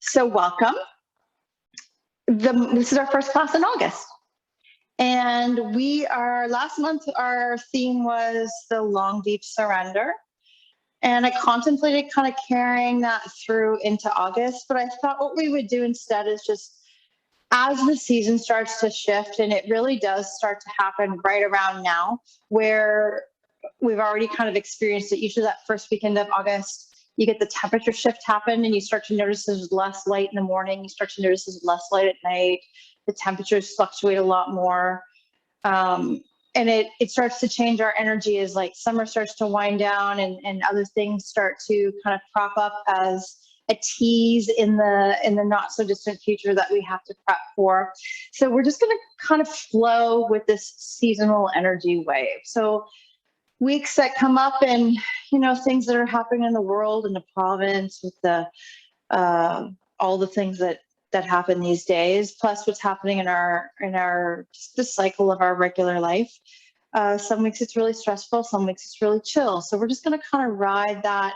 So welcome. This is our first class in August. And last month, our theme was the long, deep surrender. And I contemplated kind of carrying that through into August, but I thought what we would do instead is just as the season starts to shift, and it really does start to happen right around now, where we've already kind of experienced it. Usually that first weekend of August, you get the temperature shift happen and you start to notice there's less light in the morning. You start to notice there's less light at night. The temperatures fluctuate a lot more. And it starts to change our energy as like summer starts to wind down and other things start to kind of prop up as a tease in the not so distant future that we have to prep for. So we're just going to kind of flow with this seasonal energy wave. So weeks that come up and, things that are happening in the world, in the province, with the all the things that happen these days, plus what's happening in our just the cycle of our regular life. Some weeks it's really stressful, some weeks it's really chill. So we're just going to kind of ride that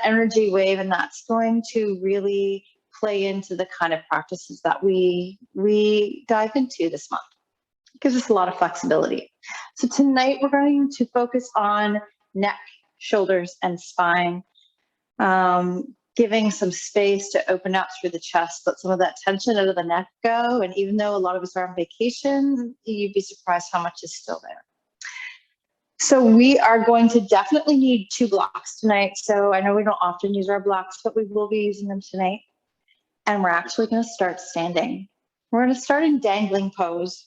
energy wave, and that's going to really play into the kind of practices that we dive into this month. It gives us a lot of flexibility. So tonight we're going to focus on neck, shoulders, and spine, giving some space to open up through the chest, let some of that tension out of the neck go. And even though a lot of us are on vacation, you'd be surprised how much is still there. So we are going to definitely need 2 blocks tonight. So I know we don't often use our blocks, but we will be using them tonight. And we're actually going to start standing. We're going to start in dangling pose.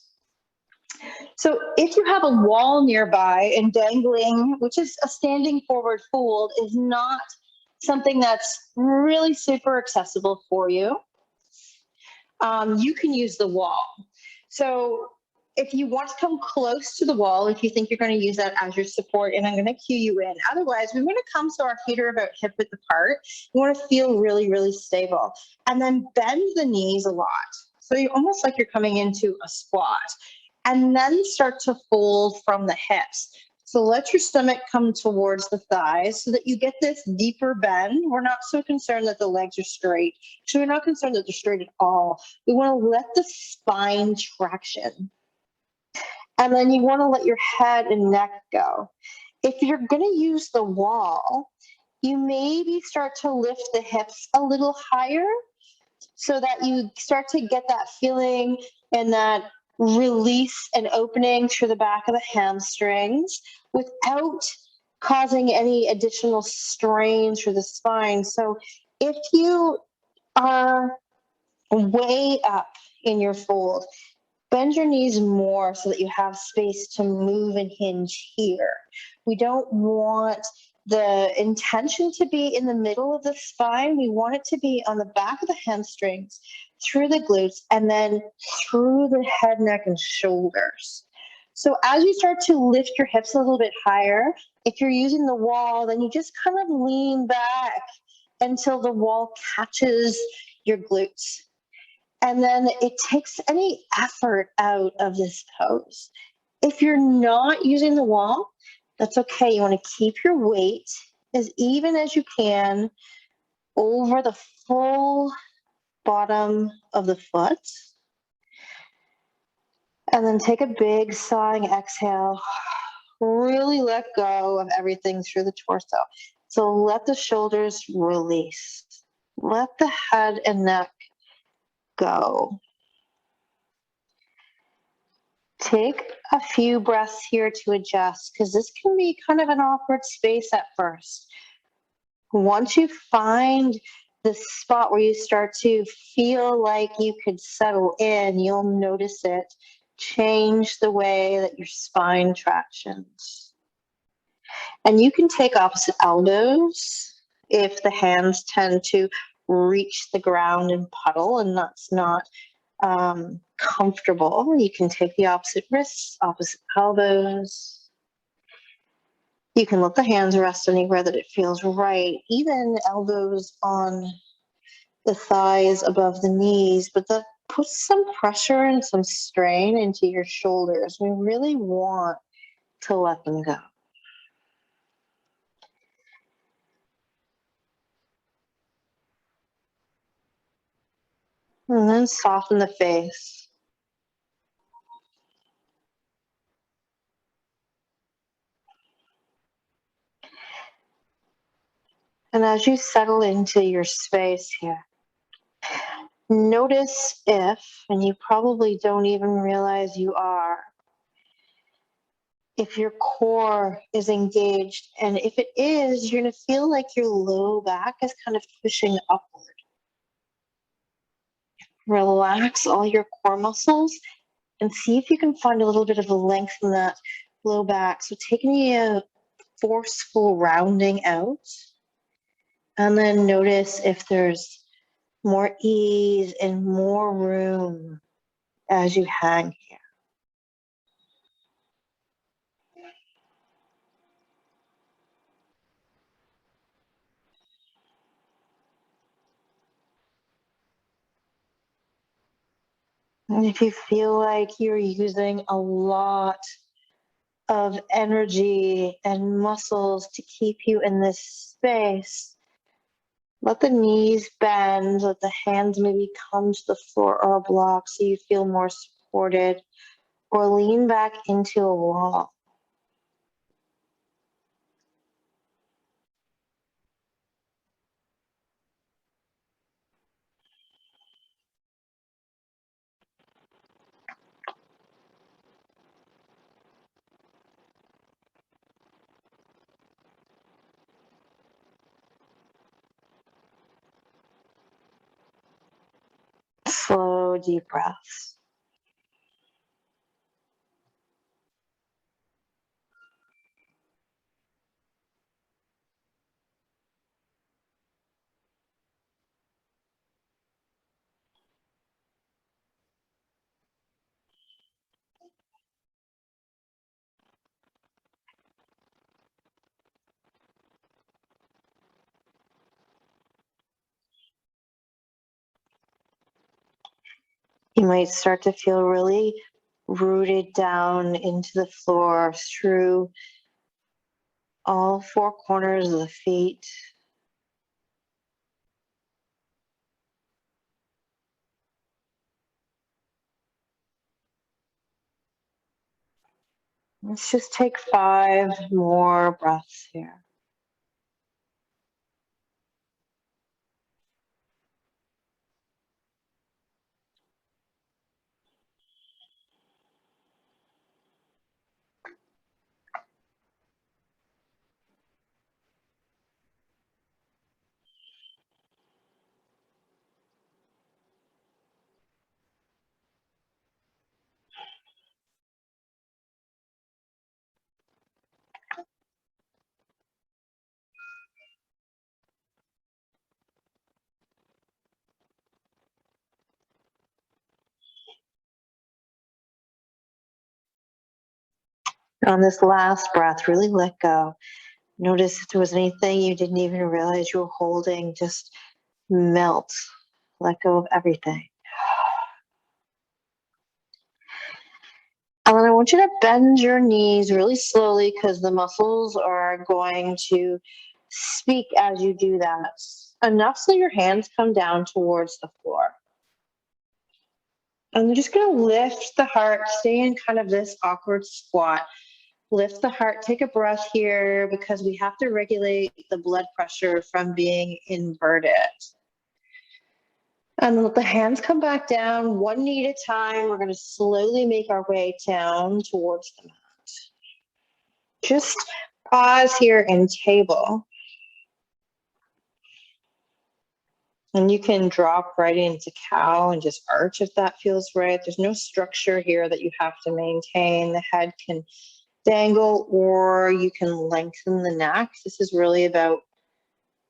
So if you have a wall nearby, and dangling, which is a standing forward fold, is not something that's really super accessible for you, you can use the wall. So if you want to come close to the wall, if you think you're going to use that as your support, and I'm going to cue you in. Otherwise, we want to come so our feet are about hip width apart. You want to feel really, really stable. And then bend the knees a lot. So you're almost like you're coming into a squat. And then start to fold from the hips. So let your stomach come towards the thighs so that you get this deeper bend. We're not so concerned that the legs are straight. So we're not concerned that they're straight at all. We want to let the spine traction. And then you want to let your head and neck go. If you're going to use the wall, you maybe start to lift the hips a little higher so that you start to get that feeling and that release and opening through the back of the hamstrings without causing any additional strain through the spine. So if you are way up in your fold, bend your knees more so that you have space to move and hinge here. We don't want the intention to be in the middle of the spine. We want it to be on the back of the hamstrings, through the glutes, and then through the head, neck, and shoulders. So as you start to lift your hips a little bit higher, if you're using the wall, then you just kind of lean back until the wall catches your glutes. And then it takes any effort out of this pose. If you're not using the wall, that's okay. You want to keep your weight as even as you can over the full bottom of the foot. And then take a big sighing exhale. Really let go of everything through the torso. So let the shoulders release. Let the head and neck go. Take a few breaths here to adjust, because this can be kind of an awkward space at first. Once you find the spot where you start to feel like you could settle in, you'll notice it change the way that your spine tractions. And you can take opposite elbows if the hands tend to reach the ground and puddle, and that's not comfortable. You can take the opposite wrists, opposite elbows. You can let the hands rest anywhere that it feels right, even elbows on the thighs above the knees, but that puts some pressure and some strain into your shoulders. We really want to let them go. And then soften the face. And as you settle into your space here, notice if, and you probably don't even realize you are, if your core is engaged. And if it is, you're going to feel like your low back is kind of pushing upward. Relax all your core muscles and see if you can find a little bit of a length in that low back. So taking a forceful rounding out, and then notice if there's more ease and more room as you hang here. And if you feel like you're using a lot of energy and muscles to keep you in this space, let the knees bend, let the hands maybe come to the floor or a block so you feel more supported, or lean back into a wall. Slow, deep breaths. You might start to feel really rooted down into the floor through all four corners of the feet. Let's just take 5 more breaths here. On this last breath, really let go. Notice if there was anything you didn't even realize you were holding, just melt. Let go of everything. And then I want you to bend your knees really slowly because the muscles are going to speak as you do that. Enough so your hands come down towards the floor. And I'm just going to lift the heart, stay in kind of this awkward squat. Lift the heart, take a breath here because we have to regulate the blood pressure from being inverted. And let the hands come back down, one knee at a time. We're going to slowly make our way down towards the mat. Just pause here and table. And you can drop right into cow and just arch if that feels right. There's no structure here that you have to maintain. The head can dangle or you can lengthen the neck. This is really about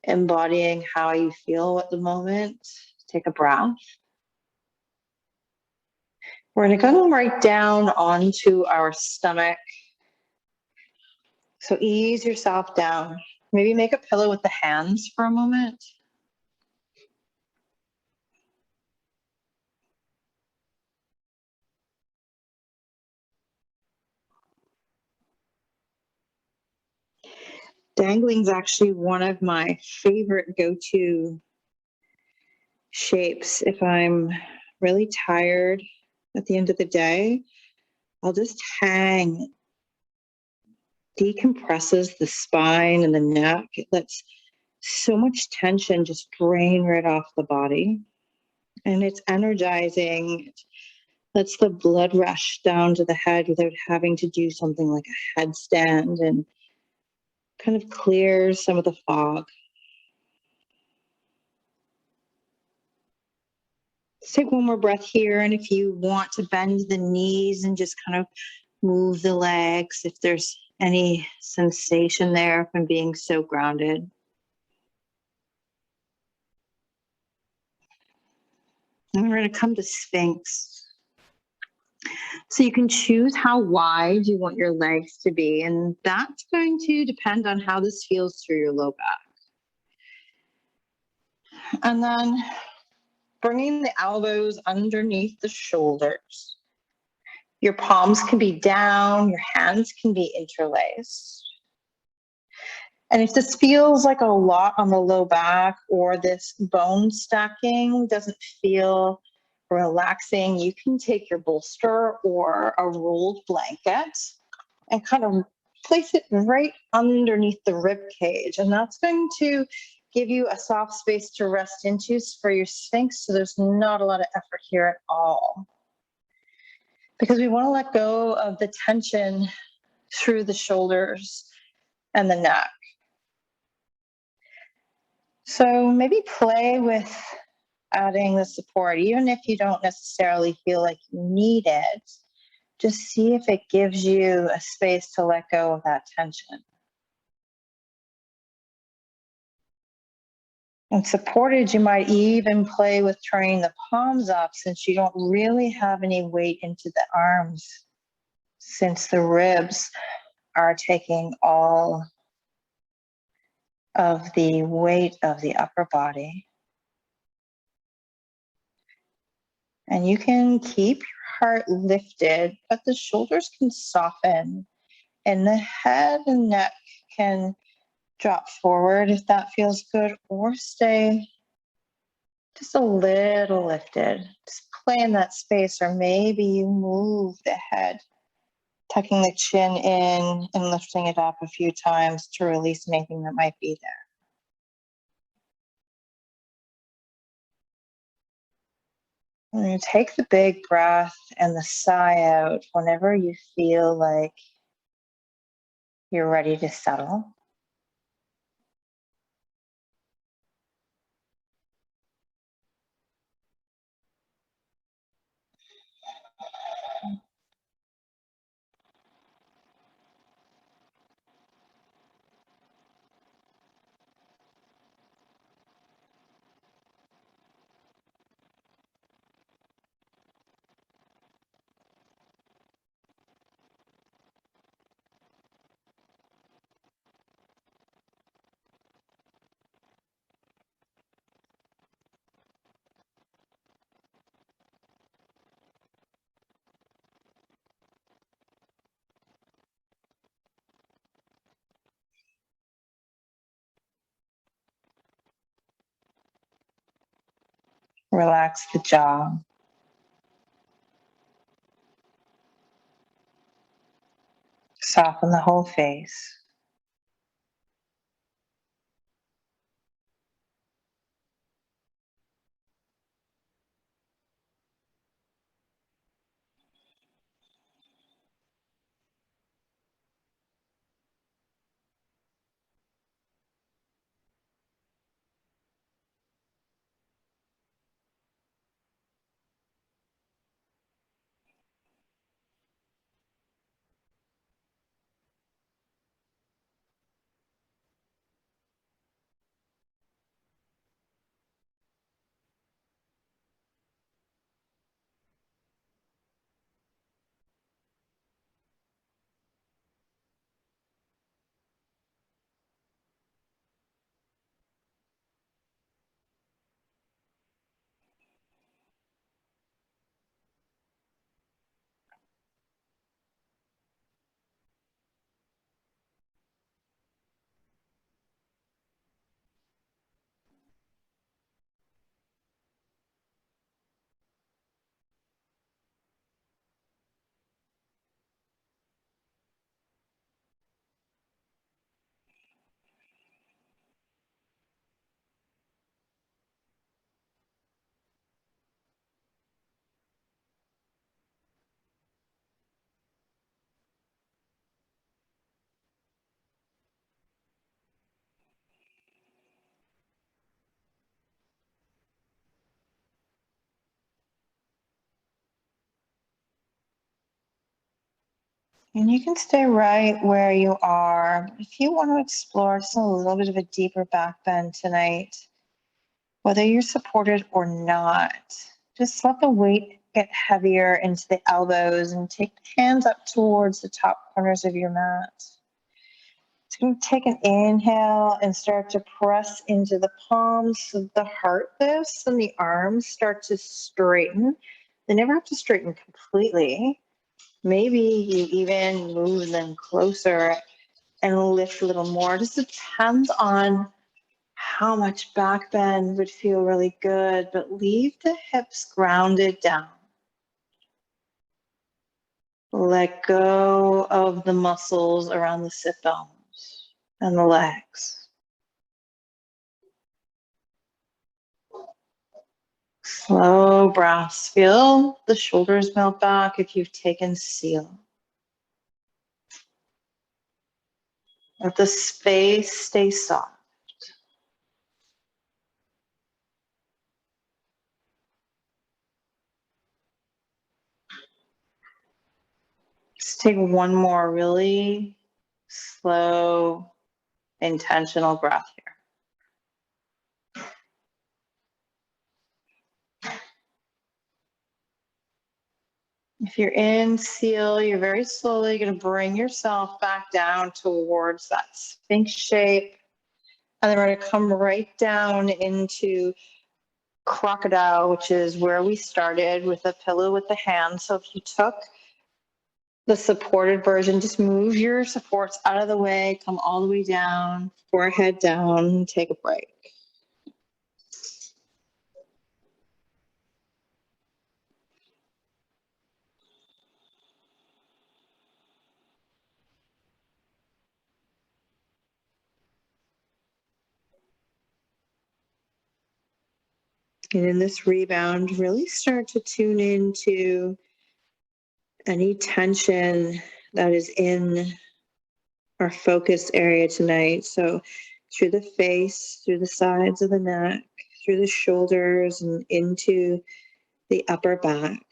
embodying how you feel at the moment. Take a breath. We're going to come right down onto our stomach. So ease yourself down. Maybe make a pillow with the hands for a moment. Dangling is actually one of my favorite go-to shapes. If I'm really tired at the end of the day, I'll just hang. Decompresses the spine and the neck. It lets so much tension just drain right off the body. And it's energizing. It lets the blood rush down to the head without having to do something like a headstand, and kind of clears some of the fog. Let's take one more breath here. And if you want to bend the knees and just kind of move the legs, if there's any sensation there from being so grounded. And we're going to come to Sphinx. So you can choose how wide you want your legs to be, and that's going to depend on how this feels through your low back. And then bringing the elbows underneath the shoulders. Your palms can be down, your hands can be interlaced. And if this feels like a lot on the low back, or this bone stacking doesn't feel relaxing, you can take your bolster or a rolled blanket and kind of place it right underneath the rib cage. And that's going to give you a soft space to rest into for your Sphinx. So there's not a lot of effort here at all. Because we want to let go of the tension through the shoulders and the neck. So maybe play with adding the support, even if you don't necessarily feel like you need it. Just see if it gives you a space to let go of that tension. And supported, you might even play with turning the palms up, since you don't really have any weight into the arms, since the ribs are taking all of the weight of the upper body. And you can keep your heart lifted, but the shoulders can soften, and the head and neck can drop forward if that feels good, or stay just a little lifted. Just play in that space, or maybe you move the head, tucking the chin in and lifting it up a few times to release anything that might be there. And then take the big breath and the sigh out whenever you feel like you're ready to settle. Relax the jaw. Soften the whole face. And you can stay right where you are. If you want to explore just a little bit of a deeper back bend tonight, whether you're supported or not, just let the weight get heavier into the elbows and take the hands up towards the top corners of your mat. So you can take an inhale and start to press into the palms of the heart lifts and the arms start to straighten. They never have to straighten completely. Maybe you even move them closer and lift a little more. Just depends on how much back bend would feel really good, but leave the hips grounded down. Let go of the muscles around the sit bones and the legs. Slow breaths. Feel the shoulders melt back if you've taken seal. Let the space stay soft. Just take one more really slow, intentional breath here. If you're in seal, you're very slowly going to bring yourself back down towards that Sphinx shape. And then we're going to come right down into Crocodile, which is where we started with a pillow with the hand. So if you took the supported version, just move your supports out of the way, come all the way down, forehead down, take a break. And in this rebound, really start to tune into any tension that is in our focus area tonight. So through the face, through the sides of the neck, through the shoulders, and into the upper back.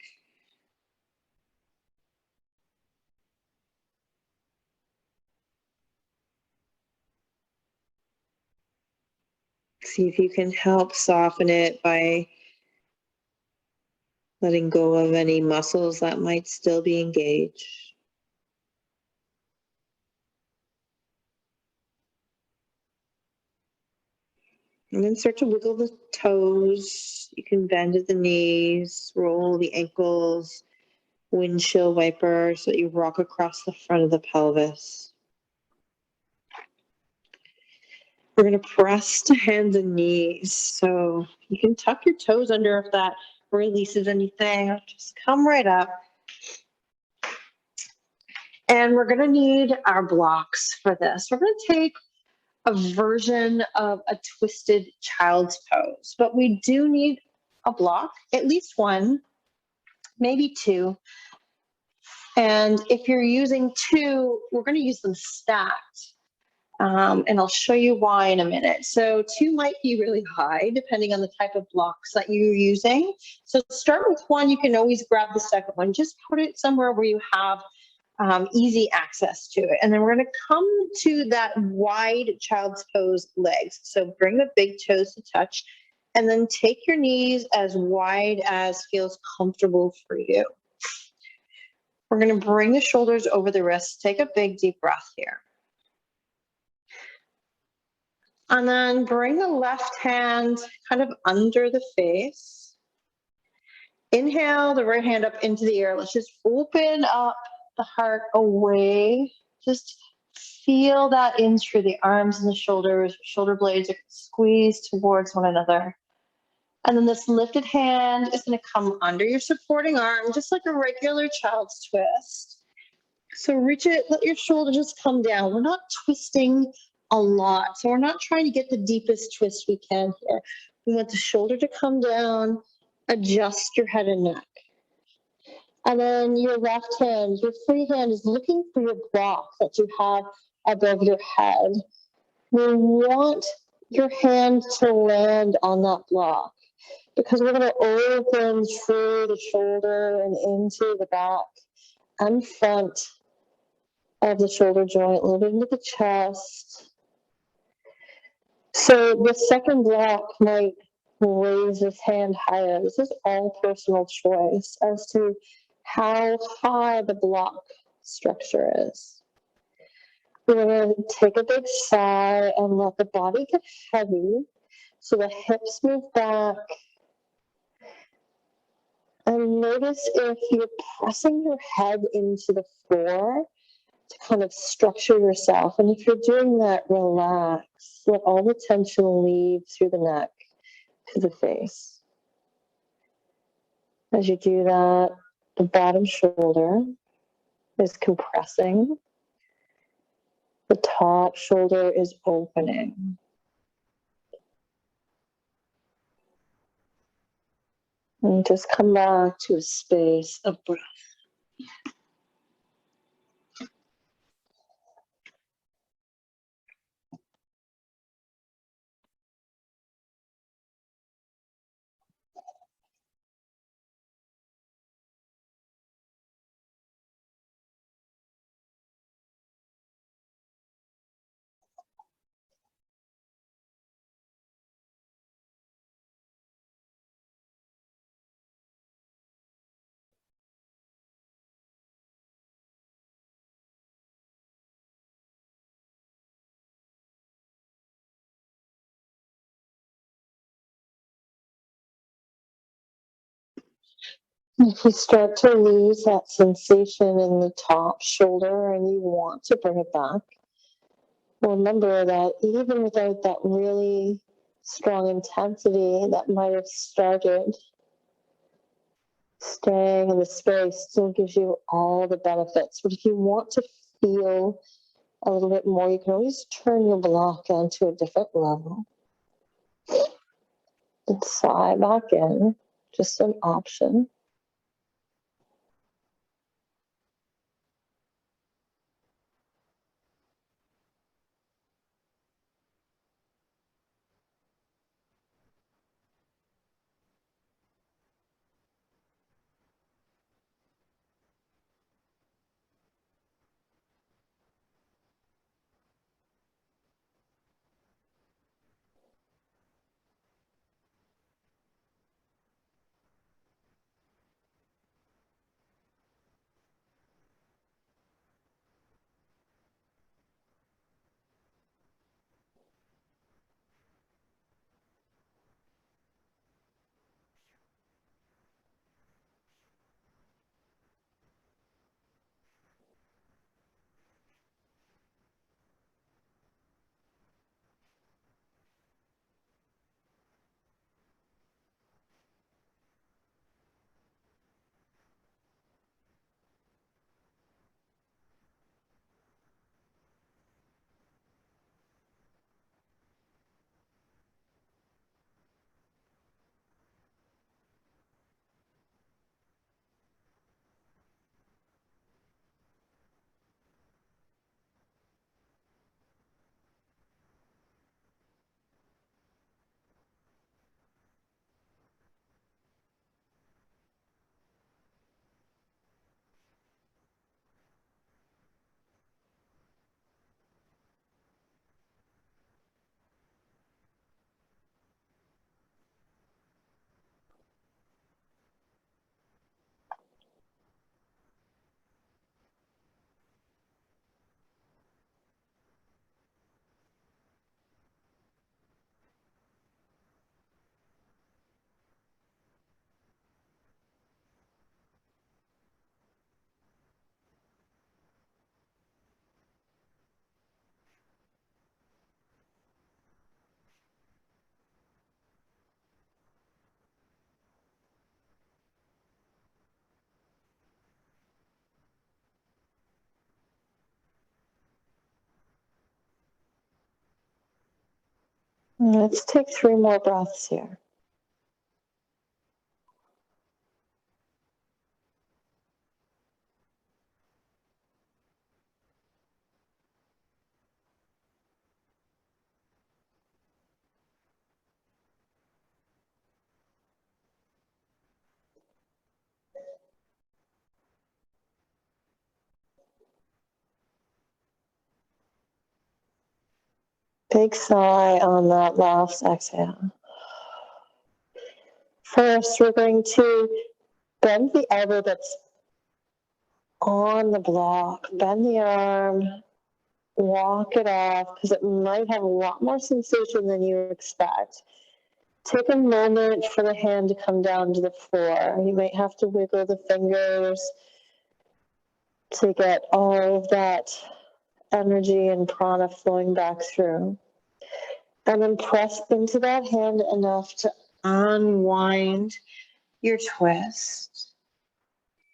See if you can help soften it by letting go of any muscles that might still be engaged. And then start to wiggle the toes. You can bend at the knees, roll the ankles, windshield wiper so that you rock across the front of the pelvis. We're going to press to hands and knees. So you can tuck your toes under if that releases anything. Just come right up. And we're going to need our blocks for this. We're going to take a version of a twisted child's pose, but we do need a block, at least one, maybe two. And if you're using two, we're going to use them stacked. And I'll show you why in a minute. So two might be really high, depending on the type of blocks that you're using. So start with one. You can always grab the second one. Just put it somewhere where you have easy access to it. And then we're going to come to that wide child's pose legs. So bring the big toes to touch, and then take your knees as wide as feels comfortable for you. We're going to bring the shoulders over the wrists. Take a big deep breath here. And then bring the left hand kind of under the face. Inhale the right hand up into the air. Let's just open up the heart away. Just feel that in through the arms and the shoulders. Shoulder blades are squeezed towards one another. And then this lifted hand is going to come under your supporting arm, just like a regular child's twist. So reach it, let your shoulder just come down. We're not twisting a lot. So we're not trying to get the deepest twist we can here. We want the shoulder to come down, adjust your head and neck. And then your left hand, your free hand is looking for your block that you have above your head. We want your hand to land on that block because we're going to open through the shoulder and into the back and front of the shoulder joint, a little bit into the chest. So the second block might raise his hand higher. This is all personal choice as to how high the block structure is. We're going to take a big sigh and let the body get heavy. So the hips move back. And notice if you're pressing your head into the floor to kind of structure yourself. And if you're doing that, relax. Let all the tension leave through the neck to the face. As you do that, the bottom shoulder is compressing. The top shoulder is opening. And just come back to a space of breath. If you start to lose that sensation in the top shoulder and you want to bring it back, remember that even without that really strong intensity that might have started, staying in the space still gives you all the benefits. But if you want to feel a little bit more, you can always turn your block onto a different level. And sigh back in, just an option. Let's take 3 more breaths here. Big sigh on that last exhale. First, we're going to bend the elbow that's on the block. Bend the arm, walk it off, because it might have a lot more sensation than you expect. Take a moment for the hand to come down to the floor. You might have to wiggle the fingers to get all of that energy and prana flowing back through. And then press into that hand enough to unwind your twist.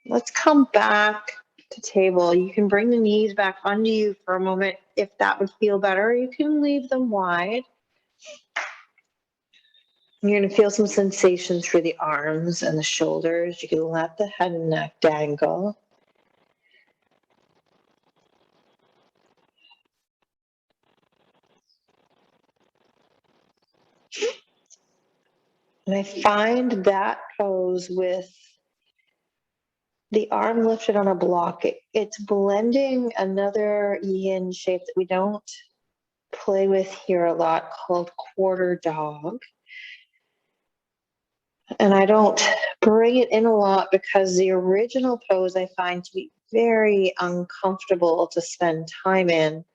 Let's come back to table. You can bring the knees back under you for a moment if that would feel better. You can leave them wide. You're going to feel some sensation through the arms and the shoulders. You can let the head and neck dangle. And I find that pose with the arm lifted on a block, it's blending another yin shape that we don't play with here a lot called quarter dog. And I don't bring it in a lot because the original pose I find to be very uncomfortable to spend time in.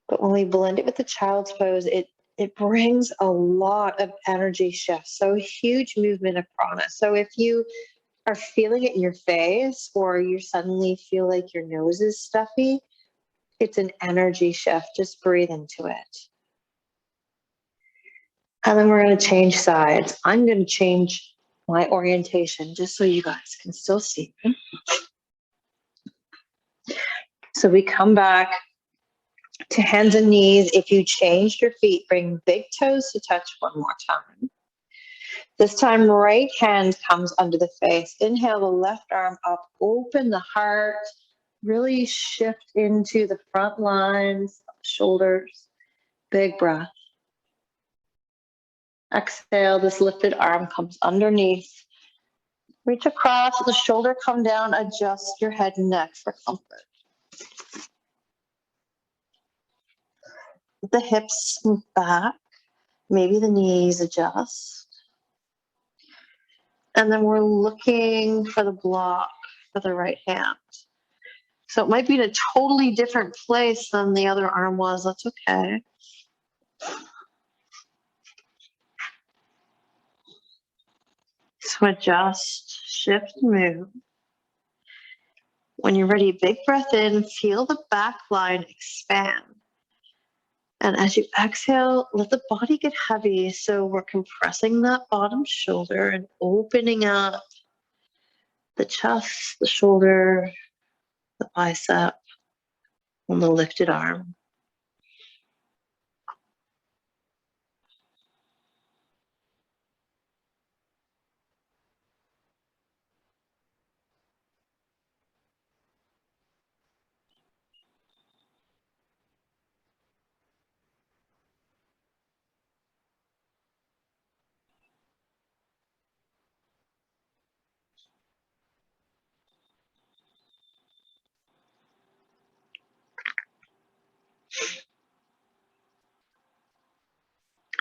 But when we blend it with the child's pose, it brings a lot of energy shift. So huge movement of prana. So if you are feeling it in your face or you suddenly feel like your nose is stuffy, it's an energy shift. Just breathe into it. And then we're going to change sides. I'm going to change my orientation just so you guys can still see me. So we come back to hands and knees. If you changed your feet, bring big toes to touch one more time. This time, right hand comes under the face. Inhale the left arm up, open the heart, really shift into the front lines, shoulders, big breath. Exhale, this lifted arm comes underneath. Reach across, the shoulder come down, adjust your head and neck for comfort. The hips move back, maybe the knees adjust. And then we're looking for the block for the right hand. So it might be in a totally different place than the other arm was. That's okay. So adjust, shift, move. When you're ready, big breath in, feel the back line expand. And as you exhale, let the body get heavy. So we're compressing that bottom shoulder and opening up the chest, the shoulder, the bicep, and the lifted arm.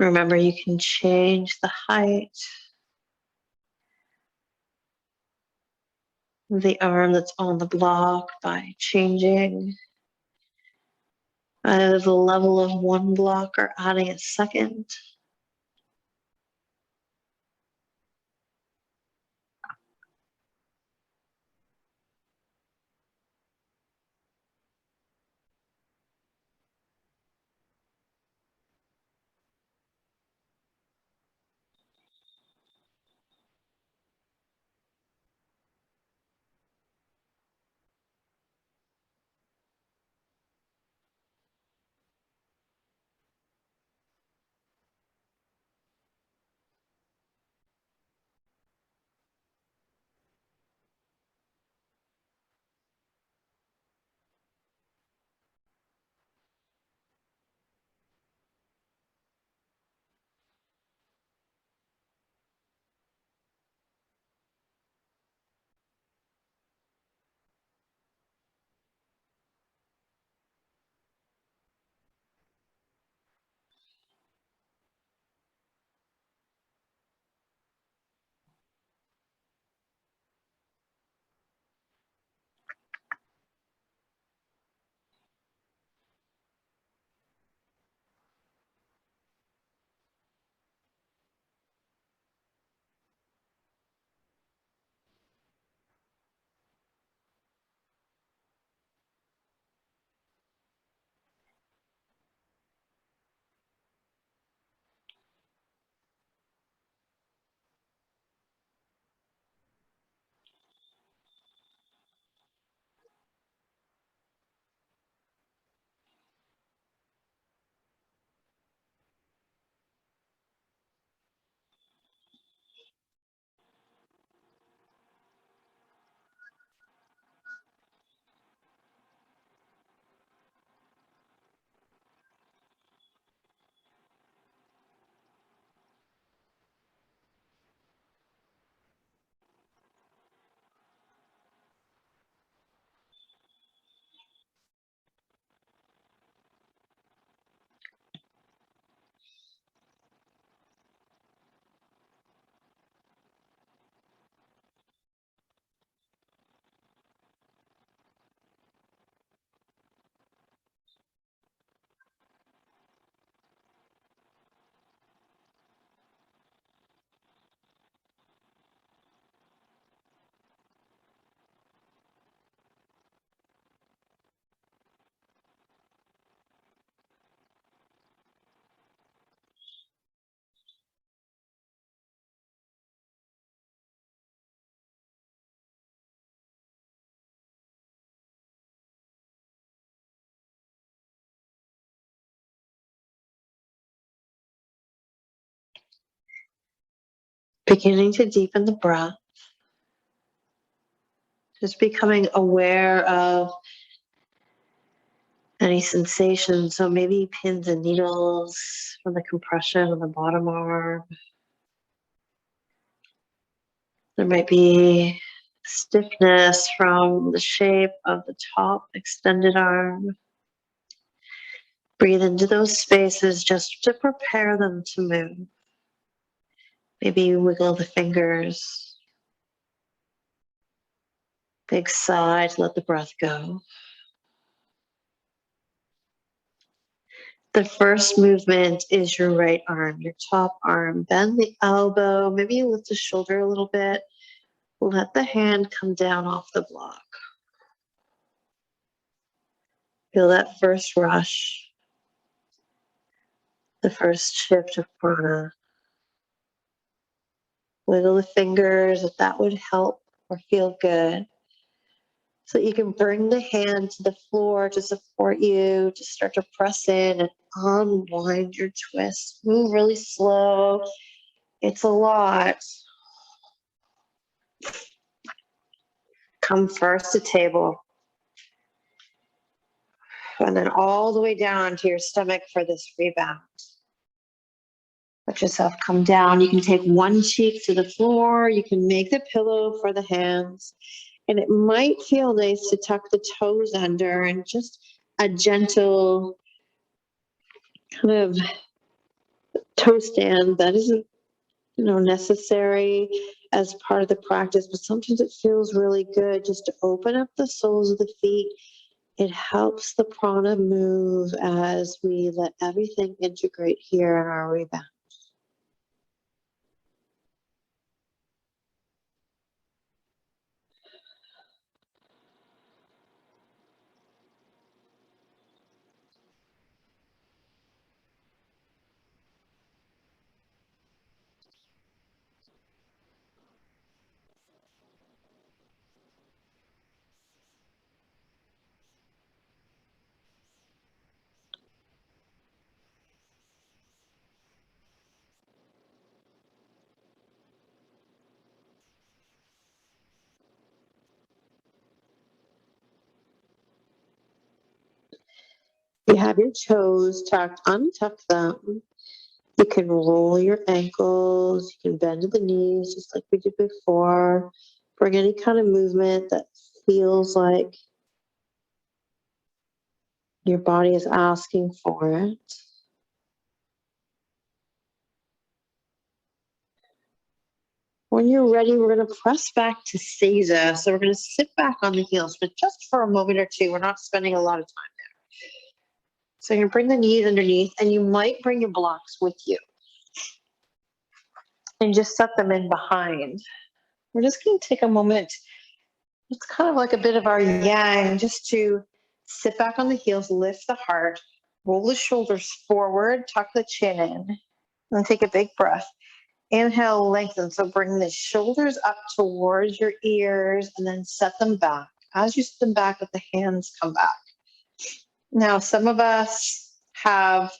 Remember, you can change the height of the arm that's on the block by changing either the level of one block or adding a second. Beginning to deepen the breath. Just becoming aware of any sensations. So maybe pins and needles from the compression on the bottom arm. There might be stiffness from the shape of the top extended arm. Breathe into those spaces just to prepare them to move. Maybe wiggle the fingers. Big sigh to let the breath go. The first movement is your right arm, your top arm. Bend the elbow, maybe you lift the shoulder a little bit. Let the hand come down off the block. Feel that first rush, the first shift of prana. Wiggle the fingers if that would help or feel good. So you can bring the hand to the floor to support you, to start to press in and unwind your twist. Move really slow. It's a lot. Come first to table. And then all the way down to your stomach for this rebound. Let yourself come down. You can take one cheek to the floor. You can make the pillow for the hands. And it might feel nice to tuck the toes under and just a gentle kind of toe stand that isn't, necessary as part of the practice, but sometimes it feels really good just to open up the soles of the feet. It helps the prana move as we let everything integrate here in our rebound. You have your toes tucked, untuck them. You can roll your ankles, you can bend the knees just like we did before. Bring any kind of movement that feels like your body is asking for it. When you're ready, we're going to press back to Seiza. So we're going to sit back on the heels, but just for a moment or two. We're not spending a lot of time there. So you're going to bring the knees underneath, and you might bring your blocks with you. And just set them in behind. We're just going to take a moment. It's kind of like a bit of our yang, just to sit back on the heels, lift the heart, roll the shoulders forward, tuck the chin in, and take a big breath. Inhale, lengthen. So bring the shoulders up towards your ears and then set them back. As you set them back, let the hands come back. Now, some of us have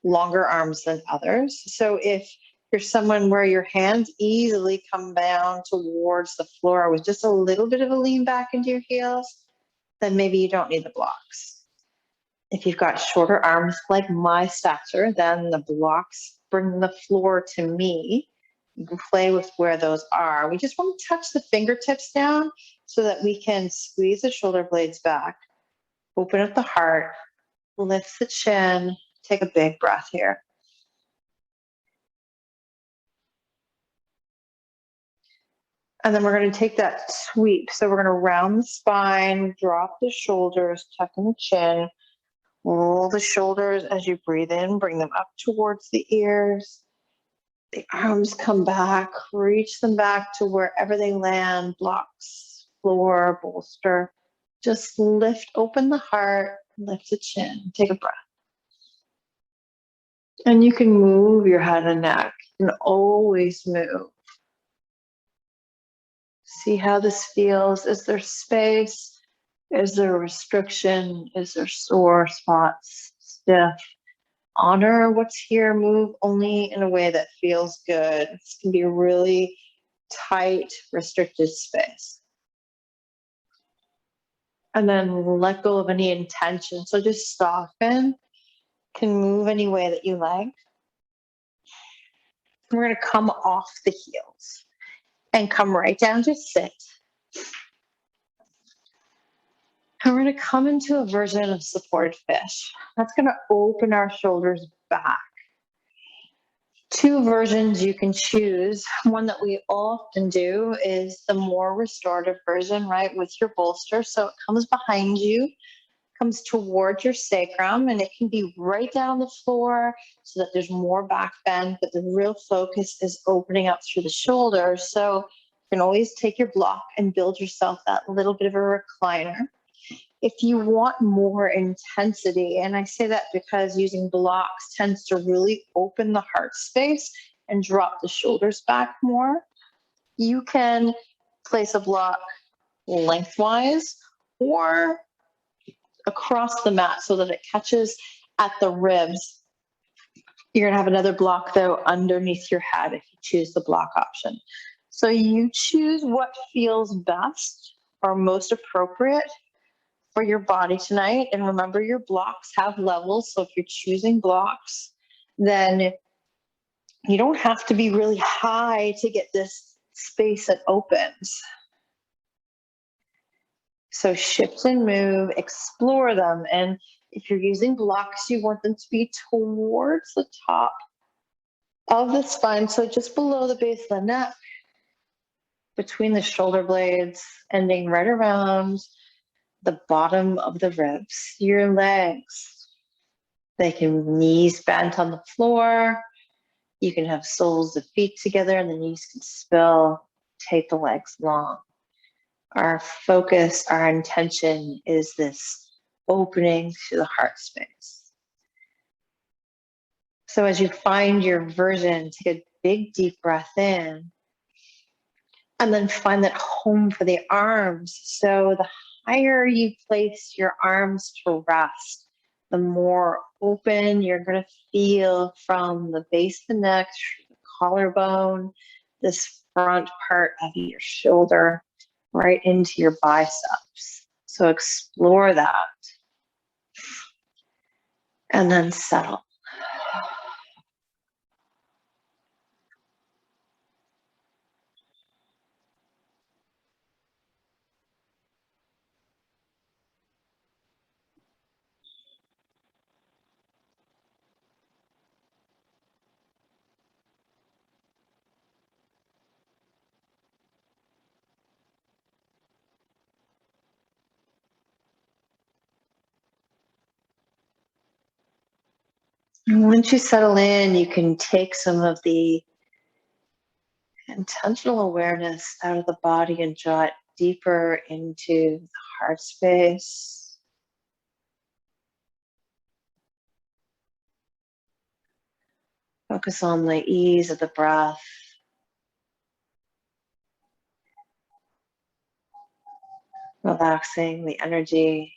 longer arms than others. So if you're someone where your hands easily come down towards the floor with just a little bit of a lean back into your heels, then maybe you don't need the blocks. If you've got shorter arms like my stature, then the blocks bring the floor to me. You can play with where those are. We just want to touch the fingertips down so that we can squeeze the shoulder blades back, open up the heart, lift the chin, take a big breath here. And then we're going to take that sweep. So we're going to round the spine, drop the shoulders, tuck in the chin, roll the shoulders as you breathe in, bring them up towards the ears. The arms come back, reach them back to wherever they land, blocks, floor, bolster. Just lift, open the heart, lift the chin, take a breath. And you can move your head and neck, and always move. See how this feels. Is there space? Is there a restriction? Is there sore spots, stiff? honor what's here, move only in a way that feels good. This can be a really tight, restricted space. And then let go of any intention. So just soften, can move any way that you like. We're going to come off the heels and come right down to sit. And we're going to come into a version of supported fish. That's going to open our shoulders back. Two versions you can choose. One that we often do is the more restorative version, right, with your bolster. So it comes behind you, comes towards your sacrum, and it can be right down on the floor so that there's more back bend, but the real focus is opening up through the shoulders. So you can always take your block and build yourself that little bit of a recliner. If you want more intensity, and I say that because using blocks tends to really open the heart space and drop the shoulders back more, you can place a block lengthwise or across the mat so that it catches at the ribs. You're going to have another block, though, underneath your head if you choose the block option. So you choose what feels best or most appropriate for your body tonight. And remember, your blocks have levels. So if you're choosing blocks, then you don't have to be really high to get this space that opens. So shift and move, explore them. And if you're using blocks, you want them to be towards the top of the spine. So just below the base of the neck, between the shoulder blades, ending right around the bottom of the ribs. Your legs, they can knees bent on the floor. You can have soles of feet together and the knees can spill. Take the legs long. Our focus, our intention is this opening to the heart space. So as you find your version, take a big deep breath in and then find that home for the arms. So the higher you place your arms to rest, the more open you're going to feel from the base of the neck, the collarbone, this front part of your shoulder, right into your biceps. So explore that. And then settle. And once you settle in, you can take some of the intentional awareness out of the body and draw it deeper into the heart space. Focus on the ease of the breath. Relaxing the energy.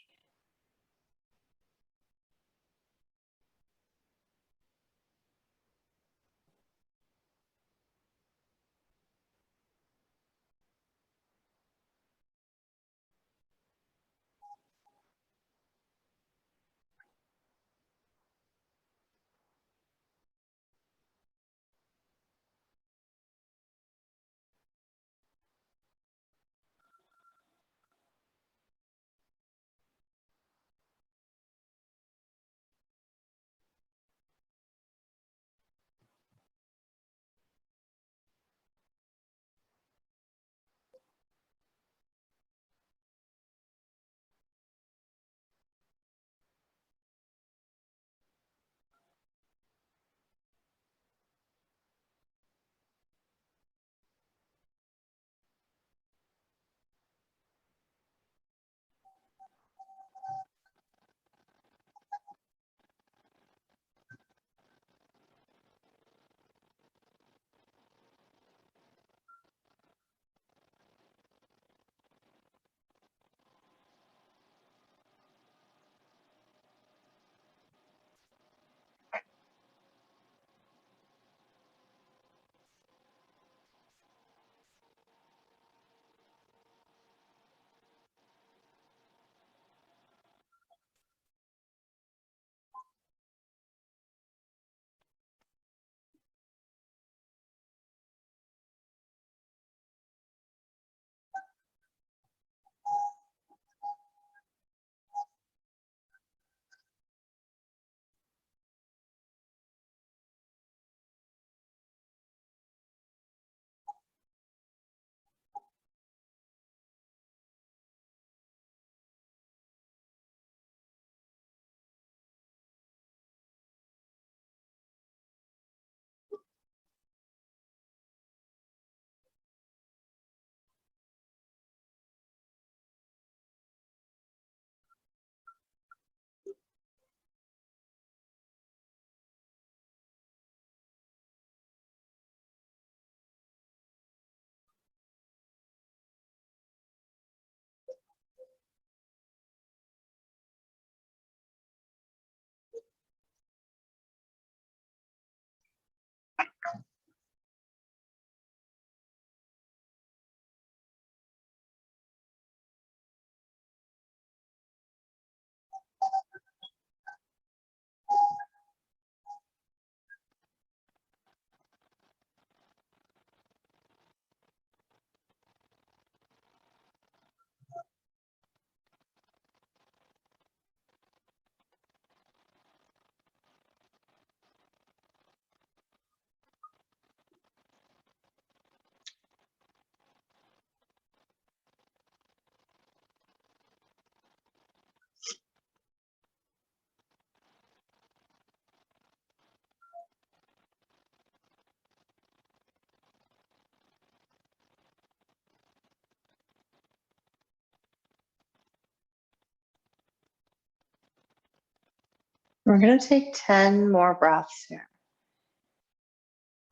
We're going to take 10 more breaths here.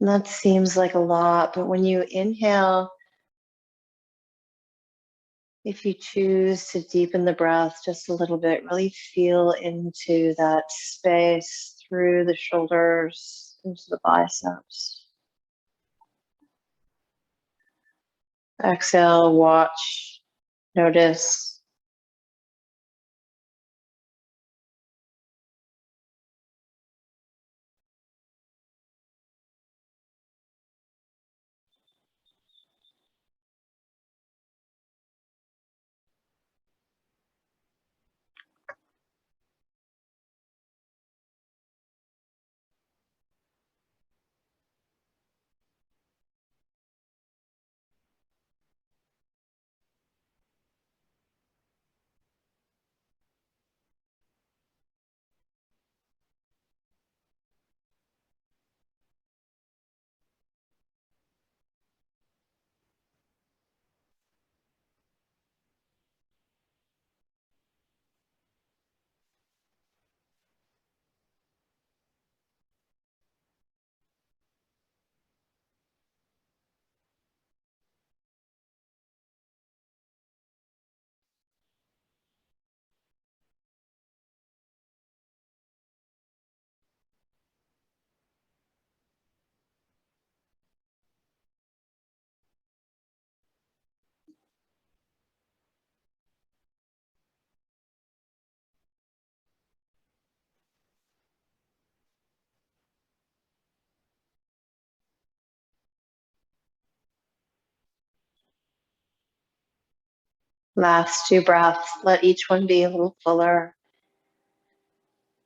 And that seems like a lot, but when you inhale, if you choose to deepen the breath just a little bit, really feel into that space through the shoulders, into the biceps. Exhale, watch, notice. Last 2 breaths, let each one be a little fuller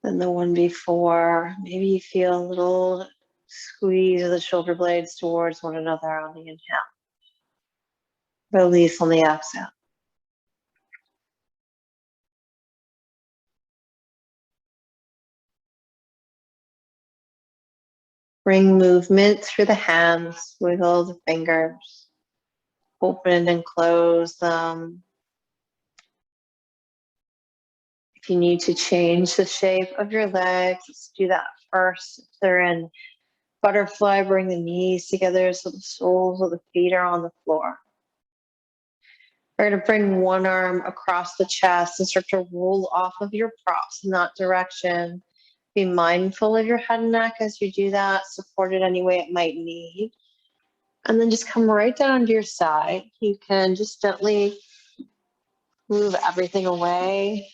than the one before. Maybe you feel a little squeeze of the shoulder blades towards one another on the inhale. Release on the exhale. Bring movement through the hands, wiggle the fingers, open and close them. If you need to change the shape of your legs, let's do that first. If they're in butterfly, bring the knees together so the soles of the feet are on the floor. We're going to bring one arm across the chest and start to roll off of your props in that direction. Be mindful of your head and neck as you do that, support it any way it might need. And then just come right down to your side. You can just gently move everything away.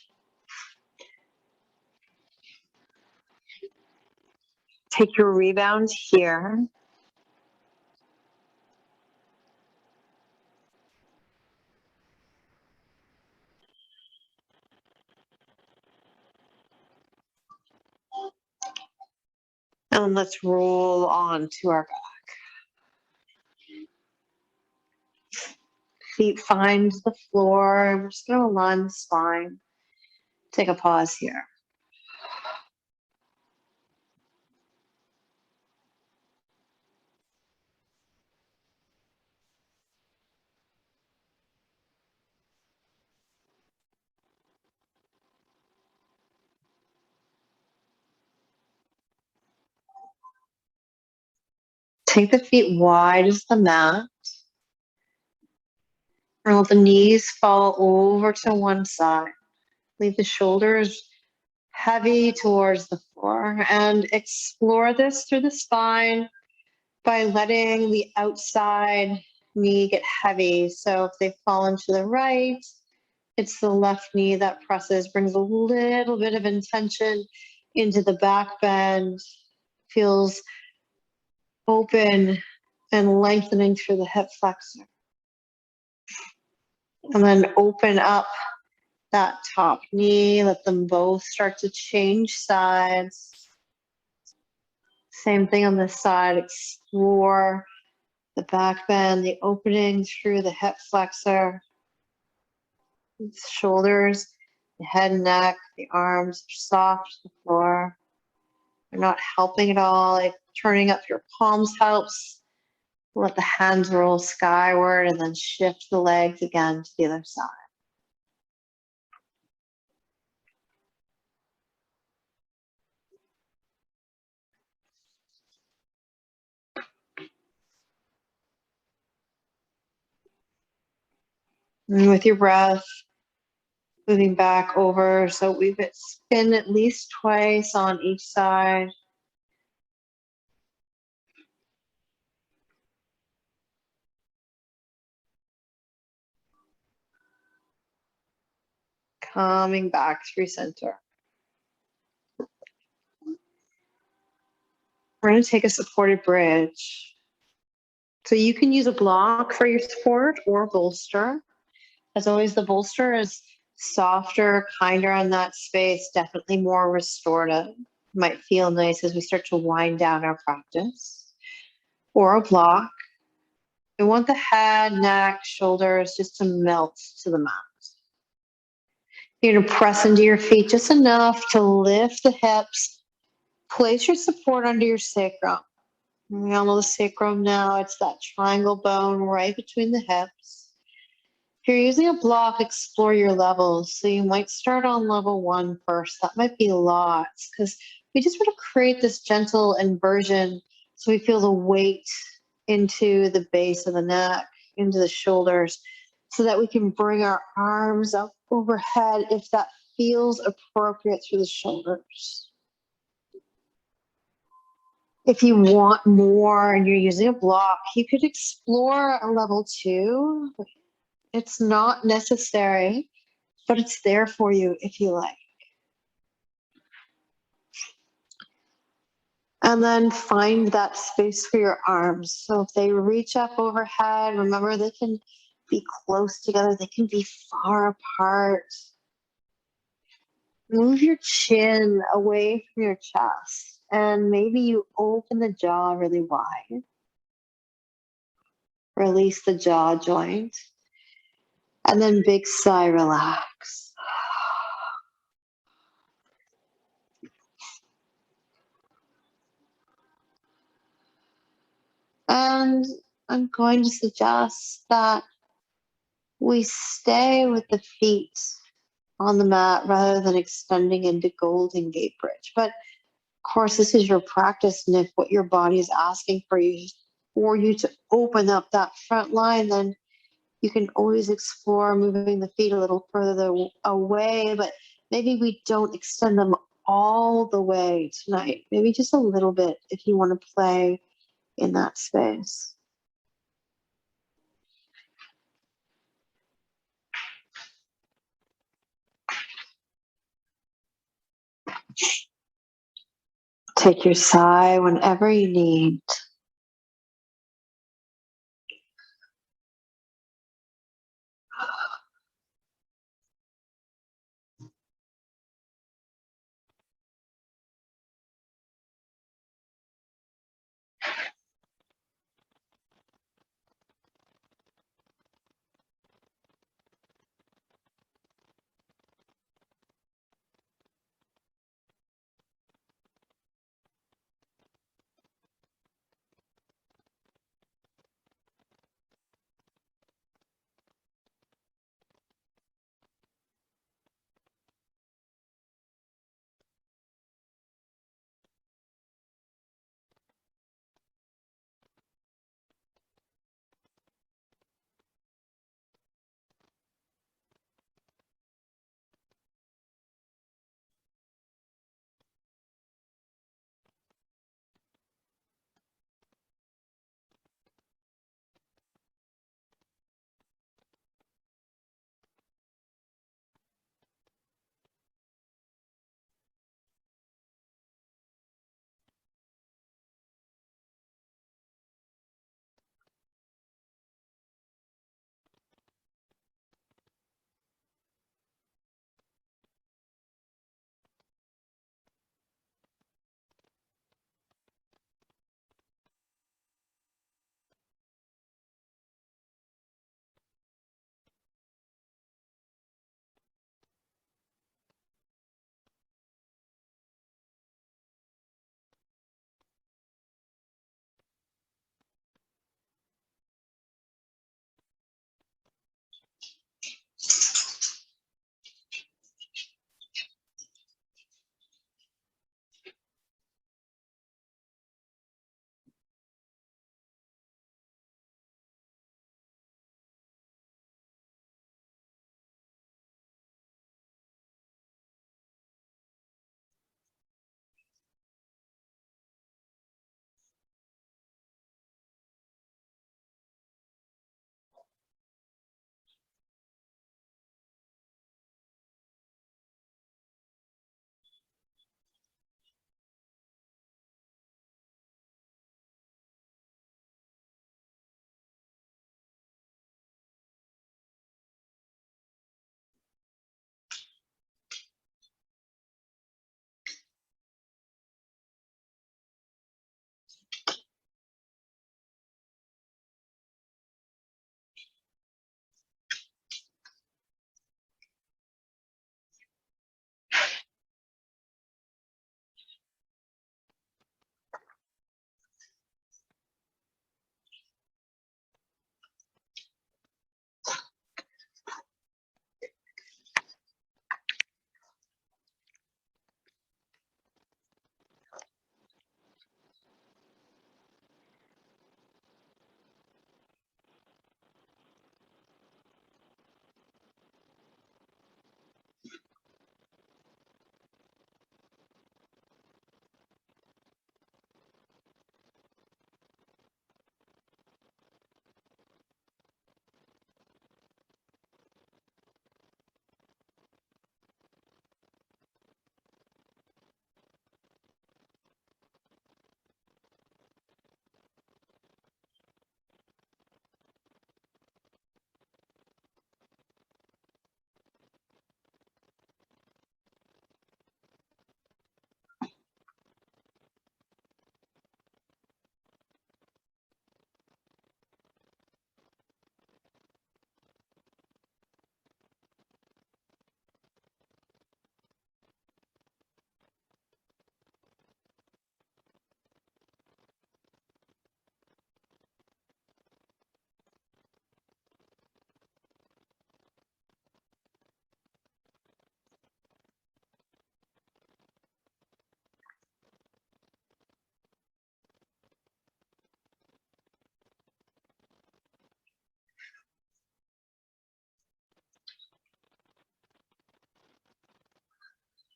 Take your rebound here. And let's roll on to our back. Feet find the floor. We're just going to align the spine. Take a pause here. Take the feet wide as the mat. And let the knees fall over to one side. Leave the shoulders heavy towards the floor and explore this through the spine. by letting the outside knee get heavy. So if they fall into the right, it's the left knee that presses, brings a little bit of intention into the back bend, feels open and lengthening through the hip flexor. And then open up that top knee, let them both start to change sides. Same thing on this side, explore the back bend, the opening through the hip flexor, shoulders, the head and neck, the arms are soft to the floor. They're not helping at all. Like turning up your palms helps. Let the hands roll skyward and then shift the legs again to the other side. And with your breath, moving back over. So we've spin at least twice on each side. Coming back through center. We're going to take a supported bridge. So you can use a block for your support or a bolster. As always, the bolster is softer, kinder on that space, definitely more restorative. Might feel nice as we start to wind down our practice. Or a block. We want the head, neck, shoulders just to melt to the mat. You're going to press into your feet just enough to lift the hips. Place your support under your sacrum. We all know the sacrum now. It's that triangle bone right between the hips. If you're using a block, explore your levels. So you might start on level 1 first. That might be lots because we just want to create this gentle inversion so we feel the weight into the base of the neck, into the shoulders, so that we can bring our arms up overhead if that feels appropriate through the shoulders. If you want more and you're using a block, you could explore a level 2. It's not necessary, but it's there for you if you like. And then find that space for your arms. So if they reach up overhead, remember they can be close together, they can be far apart. Move your chin away from your chest, and maybe you open the jaw really wide. Release the jaw joint, and then big sigh, relax. And I'm going to suggest that we stay with the feet on the mat rather than extending into Golden Gate Bridge. But of course, this is your practice, and if what your body is asking for you to open up that front line, then you can always explore moving the feet a little further away, but maybe we don't extend them all the way tonight. Maybe just a little bit if you want to play in that space. Take your sigh whenever you need.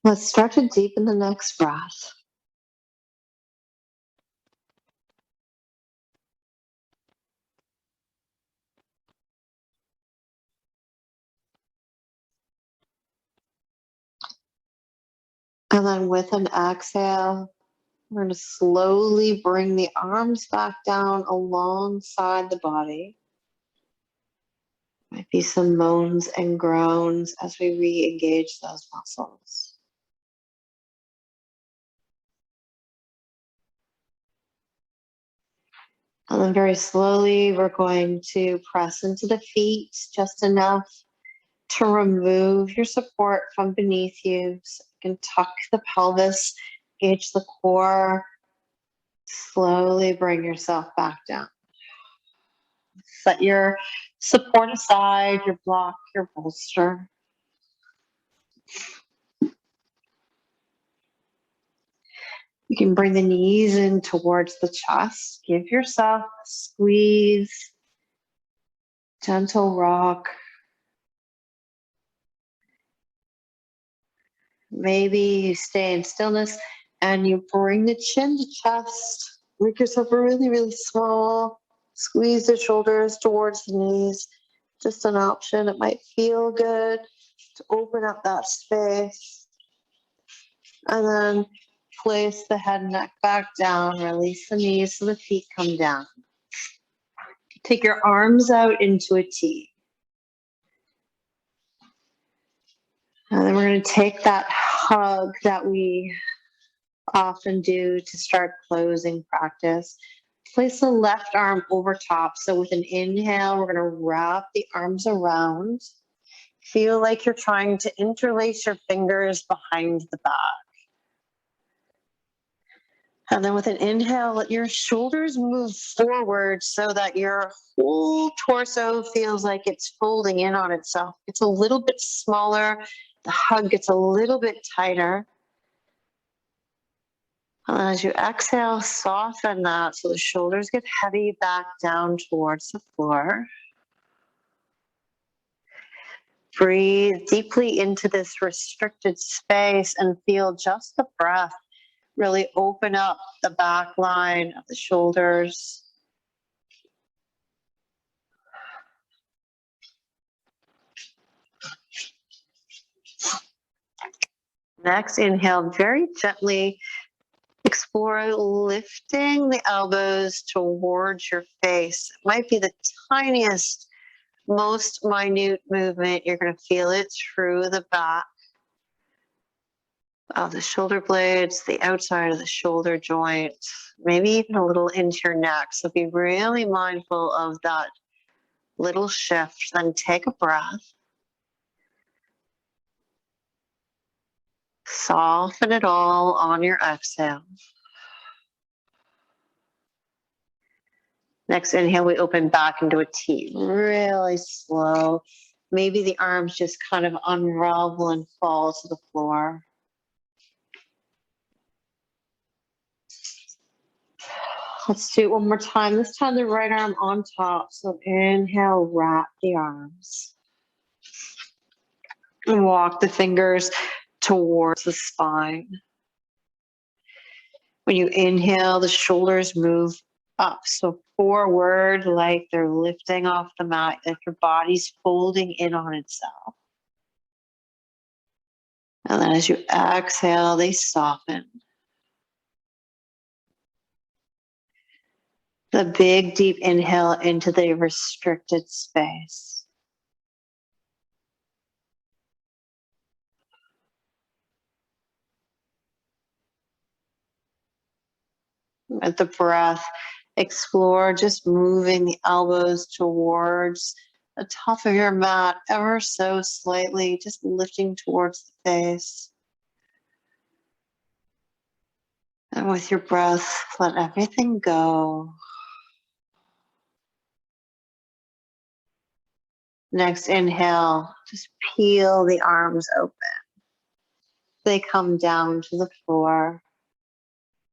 Let's start to deepen the next breath. And then with an exhale, we're going to slowly bring the arms back down alongside the body. Might be some moans and groans as we re-engage those muscles. And then very slowly, we're going to press into the feet just enough to remove your support from beneath you. So you can tuck the pelvis, engage the core. Slowly bring yourself back down. Set your support aside, your block, your bolster. You can bring the knees in towards the chest. Give yourself a squeeze, gentle rock. Maybe you stay in stillness and you bring the chin to chest. Make yourself really, really small. Squeeze the shoulders towards the knees. Just an option. It might feel good to open up that space. And then place the head and neck back down. Release the knees so the feet come down. Take your arms out into a T. And then we're going to take that hug that we often do to start closing practice. Place the left arm over top. So with an inhale, we're going to wrap the arms around. Feel like you're trying to interlace your fingers behind the back. And then with an inhale, let your shoulders move forward so that your whole torso feels like it's folding in on itself. It's a little bit smaller. The hug gets a little bit tighter. And as you exhale, soften that so the shoulders get heavy back down towards the floor. Breathe deeply into this restricted space and feel just the breath really open up the back line of the shoulders. Next, inhale very gently. Explore lifting the elbows towards your face. It might be the tiniest, most minute movement. You're going to feel it through the back of the shoulder blades, the outside of the shoulder joint, maybe even a little into your neck. So be really mindful of that little shift. Then take a breath. Soften it all on your exhale. Next inhale, we open back into a T, really slow. Maybe the arms just kind of unravel and fall to the floor. Let's do it one more time. This time the right arm on top. So inhale, wrap the arms. And walk the fingers towards the spine. When you inhale, the shoulders move up. So forward, like they're lifting off the mat, like your body's folding in on itself. And then as you exhale, they soften. The big, deep inhale into the restricted space. At the breath, explore just moving the elbows towards the top of your mat ever so slightly, just lifting towards the face. And with your breath, let everything go. Next inhale, just peel the arms open. They come down to the floor.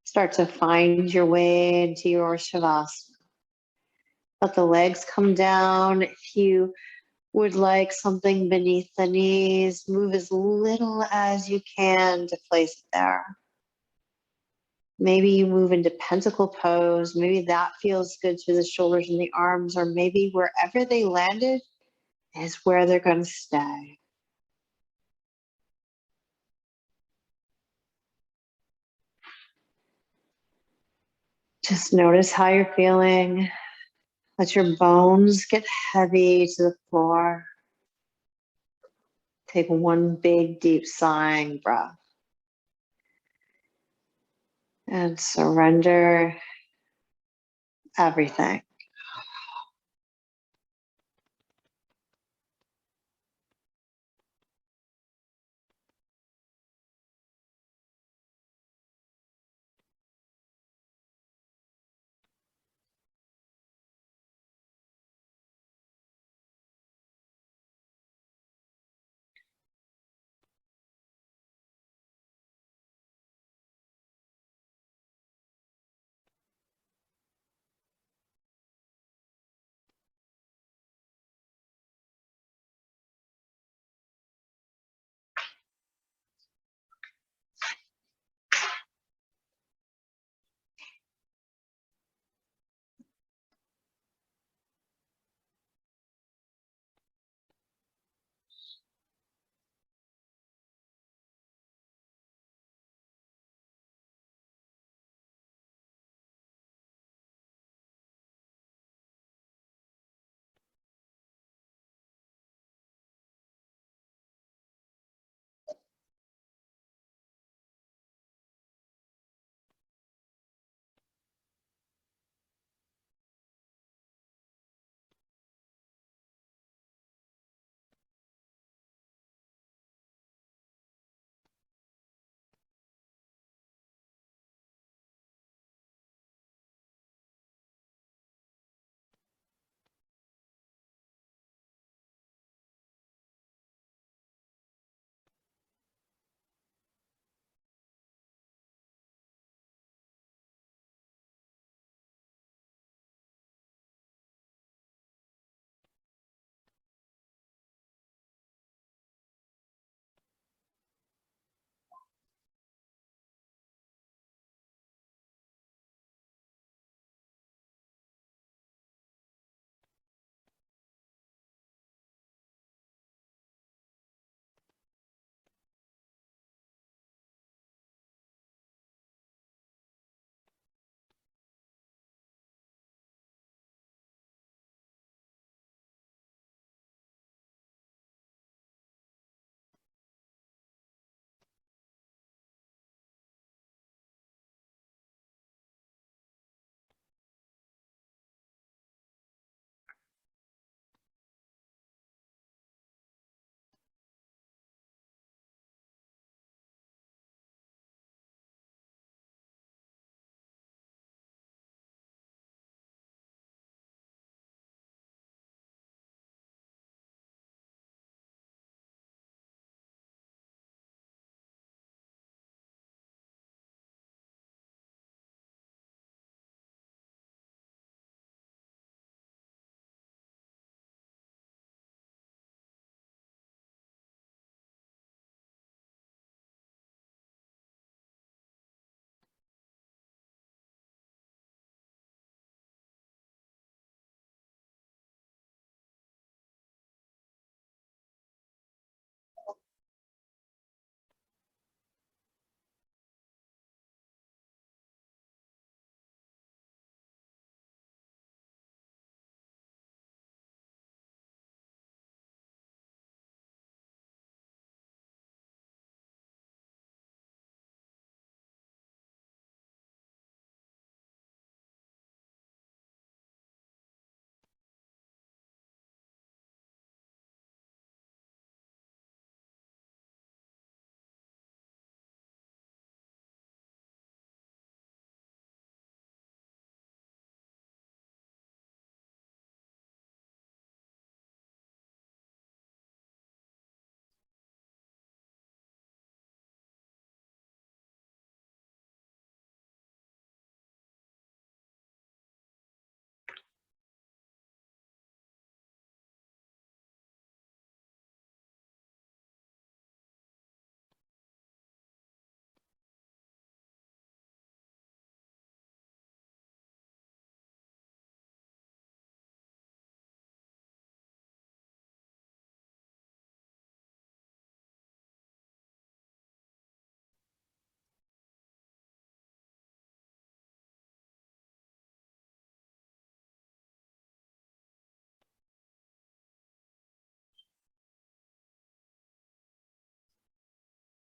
Start to find your way into your Shavasana. Let the legs come down. If you would like something beneath the knees, move as little as you can to place it there. Maybe you move into pentacle pose. Maybe that feels good to the shoulders and the arms, or maybe wherever they landed is where they're going to stay. Just notice how you're feeling. Let your bones get heavy to the floor. Take one big, deep sighing breath. And surrender everything.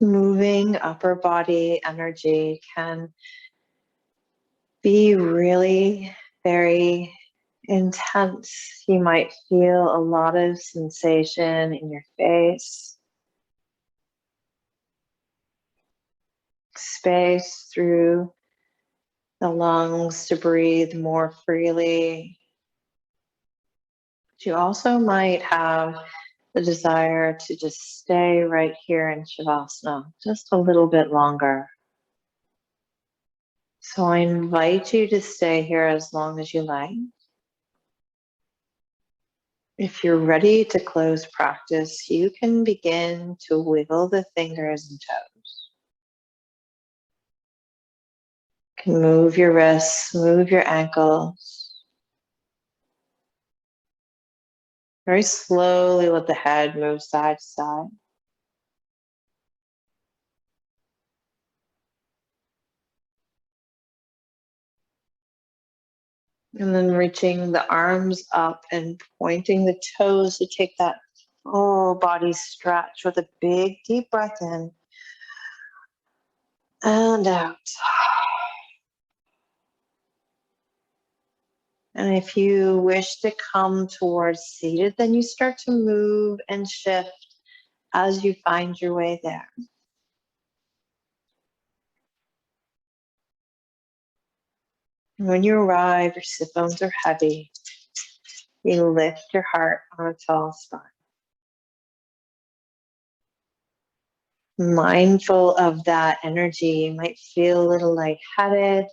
Moving upper body energy can be really very intense. You might feel a lot of sensation in your face, space through the lungs to breathe more freely. But you also might have the desire to just stay right here in Shavasana just a little bit longer. So I invite you to stay here as long as you like. If you're ready to close practice, you can begin to wiggle the fingers and toes. You can move your wrists, move your ankles. Very slowly let the head move side to side. And then reaching the arms up and pointing the toes to take that full body stretch with a big deep breath in and out. And if you wish to come towards seated, then you start to move and shift as you find your way there. When you arrive, your sit bones are heavy. You lift your heart on a tall spine. Mindful of that energy, you might feel a little lightheaded.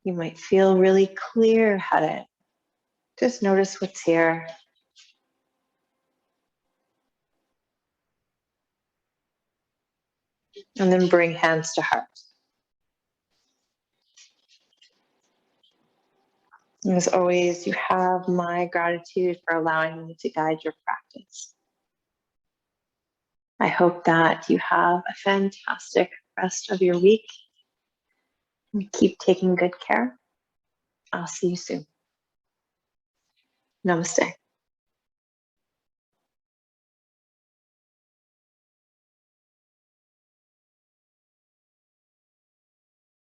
You might feel really clear-headed. Just notice what's here. And then bring hands to heart. And as always, you have my gratitude for allowing me to guide your practice. I hope that you have a fantastic rest of your week. And keep taking good care. I'll see you soon. Namaste.